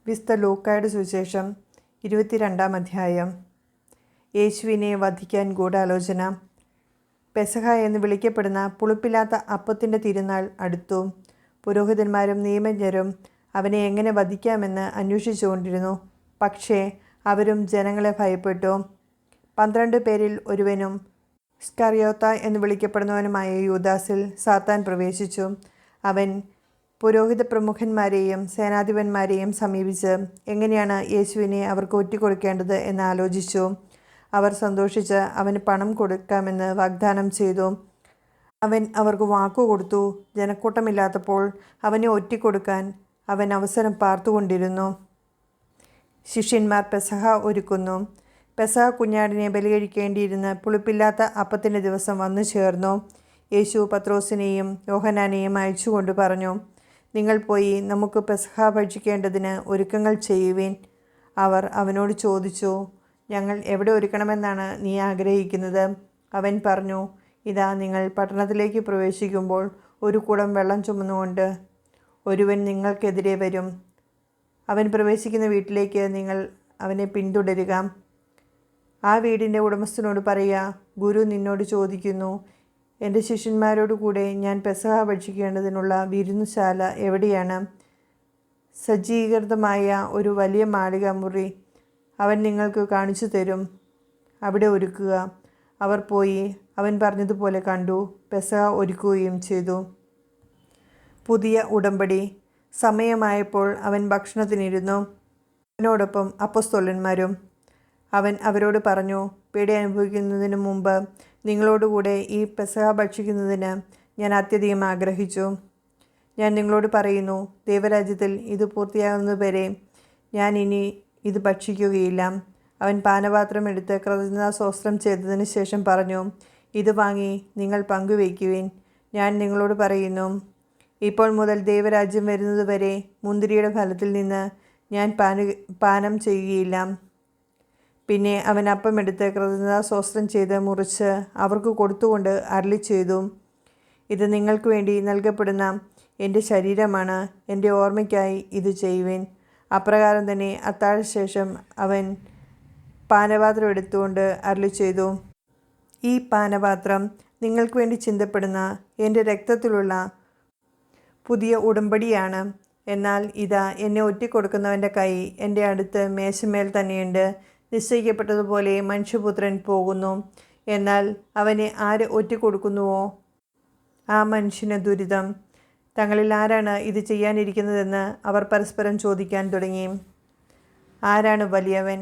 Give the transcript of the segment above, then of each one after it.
വിശുദ്ധ ലൂക്കായുടെ സുവിശേഷം 22-ാം അധ്യായം. യേശുവിനെ വധിക്കാൻ ഗൂഢാലോചന. പെസഹ എന്ന് വിളിക്കപ്പെടുന്ന പുളിപ്പില്ലാത്ത അപ്പത്തിൻ്റെ തിരുനാൾ അടുത്തു. പുരോഹിതന്മാരും നിയമജ്ഞരും അവനെ എങ്ങനെ വധിക്കാമെന്ന് അന്വേഷിച്ചുകൊണ്ടിരുന്നു. പക്ഷേ അവരും ജനങ്ങളെ ഭയപ്പെട്ടു. 12 പേരിൽ ഒരുവനും സ്കറിയോത്ത എന്ന് വിളിക്കപ്പെടുന്നവനുമായ യൂദാസിൽ സാത്താൻ പ്രവേശിച്ചു. അവൻ പുരോഹിത പ്രമുഖന്മാരെയും സേനാധിപന്മാരെയും സമീപിച്ച് എങ്ങനെയാണ് യേശുവിനെ അവർക്ക് ഒറ്റിക്കൊടുക്കേണ്ടത് എന്ന് ആലോചിച്ചു. അവർ സന്തോഷിച്ച് അവന് പണം കൊടുക്കാമെന്ന് വാഗ്ദാനം ചെയ്തു. അവൻ അവർക്ക് വാക്കുകൊടുത്തു. ജനക്കൂട്ടമില്ലാത്തപ്പോൾ അവനെ ഒറ്റിക്കൊടുക്കാൻ അവൻ അവസരം പാർത്തുകൊണ്ടിരുന്നു. ശിഷ്യന്മാർ പെസഹ ഒരുക്കുന്നു. പെസഹ കുഞ്ഞാടിനെ ബലികഴിക്കേണ്ടിയിരുന്ന പുളിപ്പില്ലാത്ത അപ്പത്തിൻ്റെ ദിവസം വന്നു ചേർന്നു. യേശു പത്രോസിനെയും യോഹന്നാനെയും അയച്ചുകൊണ്ട് പറഞ്ഞു, നിങ്ങൾ പോയി നമുക്ക് പെസഹ ഭക്ഷിക്കേണ്ടതിന് ഒരുക്കങ്ങൾ ചെയ്യുവിൻ. അവർ അവനോട് ചോദിച്ചു, ഞങ്ങൾ എവിടെ ഒരുക്കണമെന്നാണ് നീ ആഗ്രഹിക്കുന്നത്? അവൻ പറഞ്ഞു, ഇതാ, നിങ്ങൾ പട്ടണത്തിലേക്ക് പ്രവേശിക്കുമ്പോൾ ഒരു കുടം വെള്ളം ചുമന്നുകൊണ്ട് ഒരുവൻ നിങ്ങൾക്കെതിരെ വരും. അവൻ പ്രവേശിക്കുന്ന വീട്ടിലേക്ക് നിങ്ങൾ അവനെ പിന്തുടരുക. ആ വീടിൻ്റെ ഉടമസ്ഥനോട് പറയുക, ഗുരു നിന്നോട് ചോദിക്കുന്നു, എൻ്റെ ശിഷ്യന്മാരോട് കൂടെ ഞാൻ പെസഹ ഭക്ഷിക്കേണ്ടതിനുള്ള വിരുന്നുശാല എവിടെയാണ്? സജ്ജീകൃതമായ ഒരു വലിയ മാളിക മുറി അവൻ നിങ്ങൾക്ക് കാണിച്ചു തരും. അവിടെ ഒരുക്കുക. അവർ പോയി അവൻ പറഞ്ഞതുപോലെ കണ്ടു. പെസഹ ഒരുക്കുകയും ചെയ്തു. പുതിയ ഉടമ്പടി. സമയമായപ്പോൾ അവൻ ഭക്ഷണത്തിനിരുന്നു. അവനോടൊപ്പം അപ്പൊസ്തലന്മാരും. അവൻ അവരോട് പറഞ്ഞു, പീഡ അനുഭവിക്കുന്നതിന് മുമ്പ് നിങ്ങളോടുകൂടെ ഈ പെസഹ ഭക്ഷിക്കുന്നതിന് ഞാൻ അത്യധികം ആഗ്രഹിച്ചു. ഞാൻ നിങ്ങളോട് പറയുന്നു, ദൈവരാജ്യത്തിൽ ഇത് പൂർത്തിയാകുന്നതുവരെ ഞാൻ ഇനി ഇത് ഭക്ഷിക്കുകയില്ല. അവൻ പാനപാത്രം എടുത്ത് കൃതജ്ഞതാസ്തോത്രം ചെയ്തതിന് ശേഷം പറഞ്ഞു, ഇത് വാങ്ങി നിങ്ങൾ പങ്കുവയ്ക്കുവിൻ. ഞാൻ നിങ്ങളോട് പറയുന്നു, ഇപ്പോൾ മുതൽ ദൈവരാജ്യം വരുന്നതുവരെ മുന്തിരിയുടെ ഫലത്തിൽ നിന്ന് ഞാൻ പാനം ചെയ്യുകയില്ല. പിന്നെ അവൻ അപ്പമെടുത്ത് കൃതജ്ഞതാസ്തോത്രം ചെയ്ത് മുറിച്ച് അവർക്ക് കൊടുത്തുകൊണ്ട് അരുളി ചെയ്തു, ഇത് നിങ്ങൾക്ക് വേണ്ടി നൽകപ്പെടുന്ന എൻ്റെ ശരീരമാണ്. എൻ്റെ ഓർമ്മയ്ക്കായി ഇത് ചെയ്യുവിൻ. അപ്രകാരം തന്നെ അത്താഴശേഷം അവൻ പാനപാത്രം എടുത്തുകൊണ്ട് അരുളി ചെയ്തു, ഈ പാനപാത്രം നിങ്ങൾക്ക് വേണ്ടി ചിന്തപ്പെടുന്ന എൻ്റെ രക്തത്തിലുള്ള പുതിയ ഉടമ്പടിയാണ്. എന്നാൽ ഇതാ, എന്നെ ഒറ്റിക്കൊടുക്കുന്നവൻ്റെ കൈ എൻ്റെ അടുത്ത് മേശമേൽ തന്നെയുണ്ട്. നിശ്ചയിക്കപ്പെട്ടതുപോലെ മനുഷ്യപുത്രൻ പോകുന്നു. എന്നാൽ അവനെ ആര് ഒറ്റിക്കൊടുക്കുന്നുവോ ആ മനുഷ്യന് ദുരിതം. തങ്ങളിൽ ആരാണ് ഇത് ചെയ്യാനിരിക്കുന്നതെന്ന് അവർ പരസ്പരം ചോദിക്കാൻ തുടങ്ങി. ആരാണ് വലിയവൻ?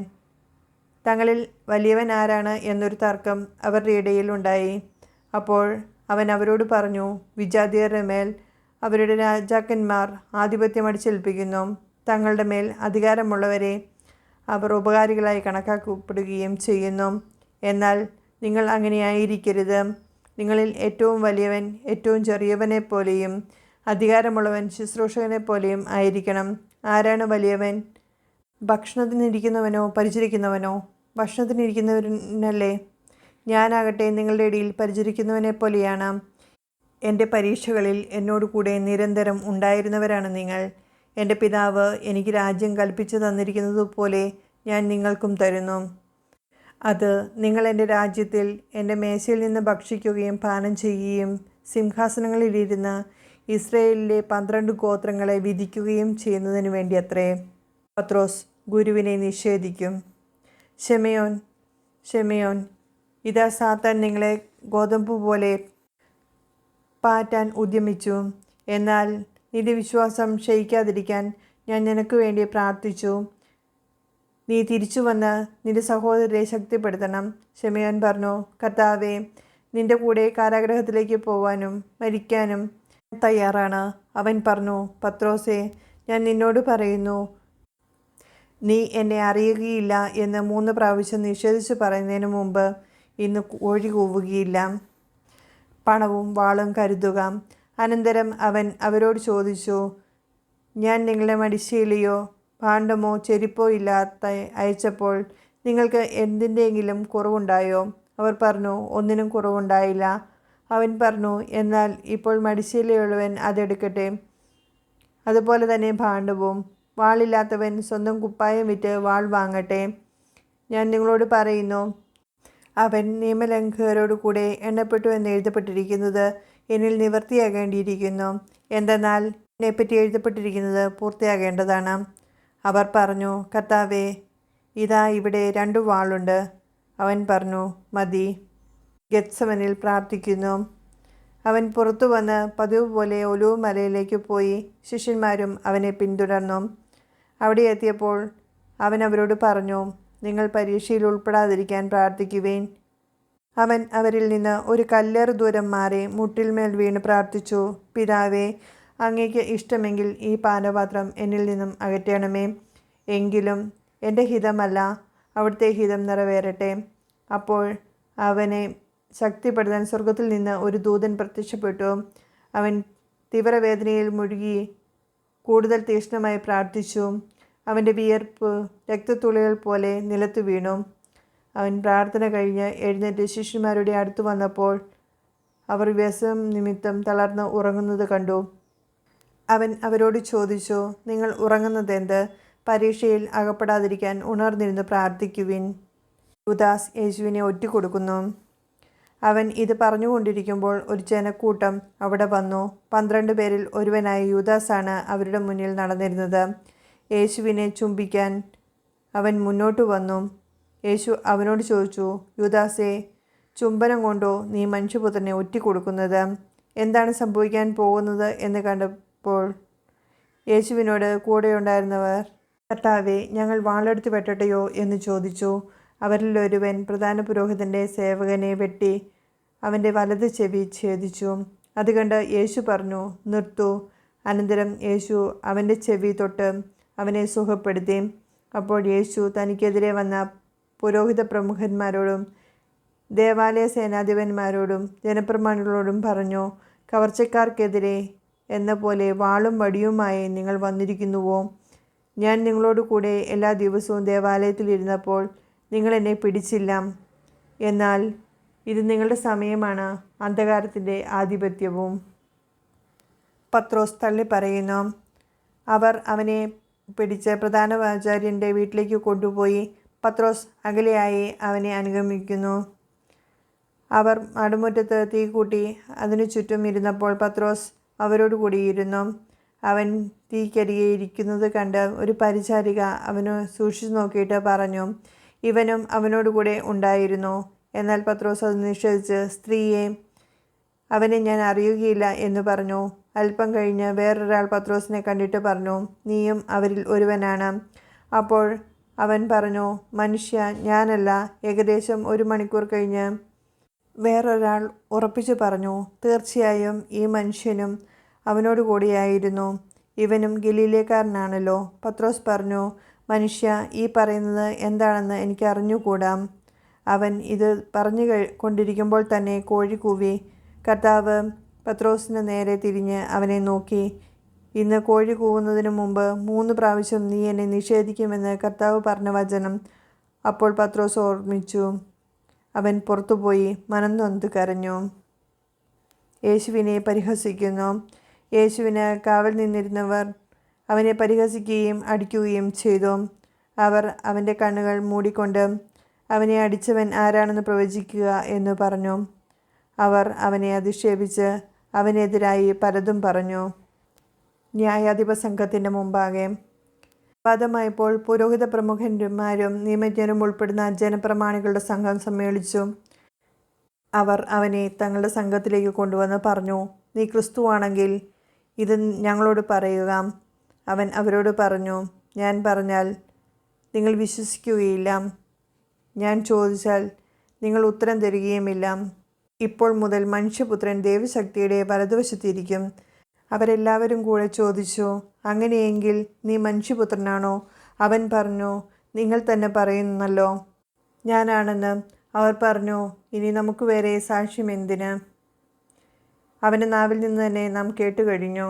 തങ്ങളിൽ വലിയവൻ ആരാണ് എന്നൊരു തർക്കം അവരുടെ ഇടയിൽ ഉണ്ടായി. അപ്പോൾ അവൻ അവരോട് പറഞ്ഞു, വിജാതിയരുടെ മേൽ അവരുടെ രാജാക്കന്മാർ ആധിപത്യം അടിച്ചേൽപ്പിക്കുന്നു. തങ്ങളുടെ മേൽ അധികാരമുള്ളവരെ അവർ ഉപകാരികളായി കണക്കാക്കപ്പെടുകയും ചെയ്യുന്നു. എന്നാൽ നിങ്ങൾ അങ്ങനെയായിരിക്കരുത്. നിങ്ങളിൽ ഏറ്റവും വലിയവൻ ഏറ്റവും ചെറിയവനെപ്പോലെയും അധികാരമുള്ളവൻ ശുശ്രൂഷകനെപ്പോലെയും ആയിരിക്കണം. ആരാണ് വലിയവൻ? ഭക്ഷണത്തിനിരിക്കുന്നവനോ പരിചരിക്കുന്നവനോ? ഭക്ഷണത്തിനിരിക്കുന്നവനല്ലേ. ഞാനാകട്ടെ നിങ്ങളുടെ ഇടയിൽ പരിചരിക്കുന്നവനെപ്പോലെയാണ്. എൻ്റെ പരീക്ഷകളിൽ എന്നോട് കൂടെ നിരന്തരം ഉണ്ടായിരുന്നവരാണ് നിങ്ങൾ. എൻ്റെ പിതാവ് എനിക്ക് രാജ്യം കൽപ്പിച്ചു തന്നിരിക്കുന്നതുപോലെ ഞാൻ നിങ്ങൾക്കും തരുന്നു. അത് നിങ്ങൾ എൻ്റെ രാജ്യത്തിൽ എൻ്റെ മേശയിൽ നിന്ന് ഭക്ഷിക്കുകയും പാനം ചെയ്യുകയും സിംഹാസനങ്ങളിലിരുന്ന് ഇസ്രായേലിലെ 12 ഗോത്രങ്ങളെ വിധിക്കുകയും ചെയ്യുന്നതിന് വേണ്ടി അത്രേ. പത്രോസ് ഗുരുവിനെ നിഷേധിക്കും. ശിമയോൻ, ശിമയോൻ, ഇതാ, സാത്താൻ നിങ്ങളെ ഗോതമ്പ് പോലെ പാറ്റാൻ ഉദ്യമിച്ചു. എന്നാൽ നിന്റെ വിശ്വാസം ക്ഷയിക്കാതിരിക്കാൻ ഞാൻ നിനക്ക് വേണ്ടി പ്രാർത്ഥിച്ചു. നീ തിരിച്ചു വന്ന് നിന്റെ സഹോദരരെ ശക്തിപ്പെടുത്തണം. ശിമയോൻ പറഞ്ഞു, കർത്താവേ, നിന്റെ കൂടെ കാരാഗൃഹത്തിലേക്ക് പോവാനും മരിക്കാനും തയ്യാറാണ്. അവൻ പറഞ്ഞു, പത്രോസേ, ഞാൻ നിന്നോട് പറയുന്നു, നീ എന്നെ അറിയുകയില്ല എന്ന് 3 പ്രാവശ്യം നിഷേധിച്ച് പറയുന്നതിന് മുമ്പ് ഇന്ന് കോഴി കൂവുകയില്ല. പണവും വാളും കരുതുക. അനന്തരം അവൻ അവരോട് ചോദിച്ചു, ഞാൻ നിങ്ങളെ മടിശീലയോ ഭാണ്ഡമോ ചെരിപ്പോ ഇല്ലാത്ത അയച്ചപ്പോൾ നിങ്ങൾക്ക് എന്തിൻ്റെയെങ്കിലും കുറവുണ്ടായോ? അവർ പറഞ്ഞു, ഒന്നിനും കുറവുണ്ടായില്ല. അവൻ പറഞ്ഞു, എന്നാൽ ഇപ്പോൾ മടിശീലയുള്ളവൻ അതെടുക്കട്ടെ. അതുപോലെ തന്നെ ഭാണ്ഡവും. വാളില്ലാത്തവൻ സ്വന്തം കുപ്പായം വിറ്റ് വാൾ വാങ്ങട്ടെ. ഞാൻ നിങ്ങളോട് പറയുന്നു, അവൻ നിയമലംഘകരോട് കൂടെ എണ്ണപ്പെട്ടു എന്ന് എഴുതപ്പെട്ടിരിക്കുന്നത് എന്നിൽ നിവൃത്തിയാകേണ്ടിയിരിക്കുന്നു. എന്തെന്നാൽ എന്നെപ്പറ്റി എഴുതപ്പെട്ടിരിക്കുന്നത് പൂർത്തിയാകേണ്ടതാണ്. അവർ പറഞ്ഞു, കർത്താവേ, ഇതാ ഇവിടെ 2 വാളുണ്ട്. അവൻ പറഞ്ഞു, മതി. ഗെത്സമനിൽ പ്രാർത്ഥിക്കുന്നു. അവൻ പുറത്തു വന്ന് പതിവ് പോലെ ഒലിവ് മലയിലേക്ക് പോയി. ശിഷ്യന്മാരും അവനെ പിന്തുടർന്നു. അവിടെ എത്തിയപ്പോൾ അവൻ അവരോട് പറഞ്ഞു, നിങ്ങൾ പരീക്ഷയിൽ ഉൾപ്പെടാതിരിക്കാൻ പ്രാർത്ഥിക്കുവേൻ. അവൻ അവരിൽ നിന്ന് ഒരു കല്ലേറ് ദൂരം മാറി മുട്ടിന്മേൽ വീണ് പ്രാർത്ഥിച്ചു, പിതാവേ, അങ്ങേക്ക് ഇഷ്ടമെങ്കിൽ ഈ പാനപാത്രം എന്നിൽ നിന്നും അകറ്റണമേ. എങ്കിലും എൻ്റെ ഹിതമല്ല, അവിടുത്തെ ഹിതം നിറവേറട്ടെ. അപ്പോൾ അവനെ ശക്തിപ്പെടുത്താൻ സ്വർഗത്തിൽ നിന്ന് ഒരു ദൂതൻ പ്രത്യക്ഷപ്പെട്ടു. അവൻ തീവ്രവേദനയിൽ മുഴുകി കൂടുതൽ തീക്ഷ്ണമായി പ്രാർത്ഥിച്ചു. അവൻ്റെ വിയർപ്പ് രക്തത്തുള്ളികൾ പോലെ നിലത്തു വീണു. അവൻ പ്രാർത്ഥന കഴിഞ്ഞ് എഴുന്നേറ്റ് ശിഷ്യന്മാരുടെ അടുത്ത് വന്നപ്പോൾ അവർ വ്യസനം നിമിത്തം തളർന്ന് ഉറങ്ങുന്നത് കണ്ടു. അവൻ അവരോട് ചോദിച്ചു, നിങ്ങൾ ഉറങ്ങുന്നതെന്ത്? പരീക്ഷയിൽ അകപ്പെടാതിരിക്കാൻ ഉണർന്നിരുന്ന് പ്രാർത്ഥിക്കുവിൻ. യൂദാസ് യേശുവിനെ ഒറ്റിക്കൊടുക്കുന്നു. അവൻ ഇത് പറഞ്ഞുകൊണ്ടിരിക്കുമ്പോൾ ഒരു ജനക്കൂട്ടം അവിടെ വന്നു. 12 പേരിൽ ഒരുവനായ യൂദാസാണ് അവരുടെ മുന്നിൽ നടന്നിരുന്നത്. യേശുവിനെ ചുംബിക്കാൻ അവൻ മുന്നോട്ട് വന്നു. യേശു അവനോട് ചോദിച്ചു, യൂദാസേ, ചുംബനം കൊണ്ടോ നീ മനുഷ്യപുത്രനെ ഒറ്റിക്കൊടുക്കുന്നത്? എന്താണ് സംഭവിക്കാൻ പോകുന്നത് എന്ന് കണ്ടപ്പോൾ യേശുവിനോട് കൂടെയുണ്ടായിരുന്നവർ, കർത്താവേ, ഞങ്ങൾ വാളെടുത്ത് വെട്ടട്ടെയോ എന്ന് ചോദിച്ചു. അവരിൽ ഒരുവൻ പ്രധാന പുരോഹിതൻ്റെ സേവകനെ വെട്ടി അവൻ്റെ വലത് ചെവി ഛേദിച്ചു. അത് കണ്ട് യേശു പറഞ്ഞു, നിർത്തൂ. അനന്തരം യേശു അവൻ്റെ ചെവി തൊട്ട് അവനെ സുഖപ്പെടുത്തി. അപ്പോൾ യേശു തനിക്കെതിരെ വന്ന പുരോഹിത പ്രമുഖന്മാരോടും ദേവാലയ സേനാധിപന്മാരോടും ജനപ്രമാണികളോടും പറഞ്ഞു, കവർച്ചക്കാർക്കെതിരെ എന്ന പോലെ വാളും വടിയുമായി നിങ്ങൾ വന്നിരിക്കുന്നുവോ? ഞാൻ നിങ്ങളോട് കൂടെ എല്ലാ ദിവസവും ദേവാലയത്തിലിരുന്നപ്പോൾ നിങ്ങൾ എന്നെ പിടിച്ചില്ല. എന്നാൽ ഇത് നിങ്ങളുടെ സമയമാണ്, അന്ധകാരത്തിൻ്റെ ആധിപത്യവും. പത്രോസ് തള്ളി പറയുന്നു. അവർ അവനെ പിടിച്ച് പ്രധാന ആചാര്യൻ്റെ വീട്ടിലേക്ക് കൊണ്ടുപോയി. പത്രോസ് അകലെയായി അവനെ അനുഗമിക്കുന്നു. അവർ നടുമുറ്റത്ത് തീ കൂട്ടി അതിനു ചുറ്റും ഇരുന്നപ്പോൾ പത്രോസ് അവരോട് കൂടിയിരുന്നു. അവൻ തീക്കരികെ ഇരിക്കുന്നത് കണ്ട് ഒരു പരിചാരിക അവനെ സൂക്ഷിച്ചു നോക്കിയിട്ട് പറഞ്ഞു, ഇവനും അവനോടുകൂടെ ഉണ്ടായിരുന്നു. എന്നാൽ പത്രോസ് അത് നിഷേധിച്ച്, സ്ത്രീയെ, അവനെ ഞാൻ അറിയുകയില്ല എന്ന് പറഞ്ഞു. അല്പം കഴിഞ്ഞ് വേറൊരാൾ പത്രോസിനെ കണ്ടിട്ട് പറഞ്ഞു, നീയും അവരിൽ ഒരുവനാണ്. അപ്പോൾ അവൻ പറഞ്ഞു, മനുഷ്യ, ഞാനല്ല. ഏകദേശം 1 മണിക്കൂർ കഴിഞ്ഞ് വേറൊരാൾ ഉറപ്പിച്ചു പറഞ്ഞു, തീർച്ചയായും ഈ മനുഷ്യനും അവനോട് കൂടിയായിരുന്നു. ഇവനും ഗലീലക്കാരനാണല്ലോ. പത്രോസ് പറഞ്ഞു, മനുഷ്യ, ഈ പറയുന്നത് എന്താണെന്ന് എനിക്ക് അറിഞ്ഞുകൂടാ. അവൻ ഇത് പറഞ്ഞു കൊണ്ടിരിക്കുമ്പോൾ തന്നെ കോഴി കൂവി. കർത്താവ് പത്രോസിന് നേരെ തിരിഞ്ഞ് അവനെ നോക്കി, ഇന്ന് കോഴി കൂവുന്നതിന് മുമ്പ് 3 പ്രാവശ്യം നീ എന്നെ നിഷേധിക്കുമെന്ന് കർത്താവ് പറഞ്ഞ വചനം അപ്പോൾ പത്രോസ് ഓർമ്മിച്ചു. അവൻ പുറത്തുപോയി മനംനൊന്ത് കരഞ്ഞു. യേശുവിനെ പരിഹസിക്കുന്നു. യേശുവിന് കാവൽ നിന്നിരുന്നവർ അവനെ പരിഹസിക്കുകയും അടിക്കുകയും ചെയ്തു. അവർ അവൻ്റെ കണ്ണുകൾ മൂടിക്കൊണ്ട്, അവനെ അടിച്ചവൻ ആരാണെന്ന് പ്രവചിക്കുക എന്ന് പറഞ്ഞു. അവർ അവനെ അധിക്ഷേപിച്ച് അവനെതിരായി പലതും പറഞ്ഞു. ന്യായാധിപ സംഘത്തിൻ്റെ മുമ്പാകെ വാദമായപ്പോൾ പുരോഹിത പ്രമുഖന്മാരും നിയമജ്ഞരും ഉൾപ്പെടുന്ന ജനപ്രമാണികളുടെ സംഘം സമ്മേളിച്ചു. അവർ അവനെ തങ്ങളുടെ സംഘത്തിലേക്ക് കൊണ്ടുവന്ന് പറഞ്ഞു, നീ ക്രിസ്തുവാണെങ്കിൽ ഇത് ഞങ്ങളോട് പറയുക. അവൻ അവരോട് പറഞ്ഞു, ഞാൻ പറഞ്ഞാൽ നിങ്ങൾ വിശ്വസിക്കുകയില്ല. ഞാൻ ചോദിച്ചാൽ നിങ്ങൾ ഉത്തരം തരികയുമില്ല. ഇപ്പോൾ മുതൽ മനുഷ്യപുത്രൻ ദൈവശക്തിയുടെ വലതുവശത്തിരിക്കും. അവരെല്ലാവരും കൂടെ ചോദിച്ചു, അങ്ങനെയെങ്കിൽ നീ മനുഷ്യപുത്രനാണോ? അവൻ പറഞ്ഞു, നിങ്ങൾ തന്നെ പറയുന്നല്ലോ ഞാനാണെന്ന്. അവർ പറഞ്ഞു, ഇനി നമുക്ക് വേറെ സാക്ഷ്യം എന്തിന്? അവൻ്റെ നാവിൽ നിന്ന് തന്നെ നാം കേട്ടുകഴിഞ്ഞു.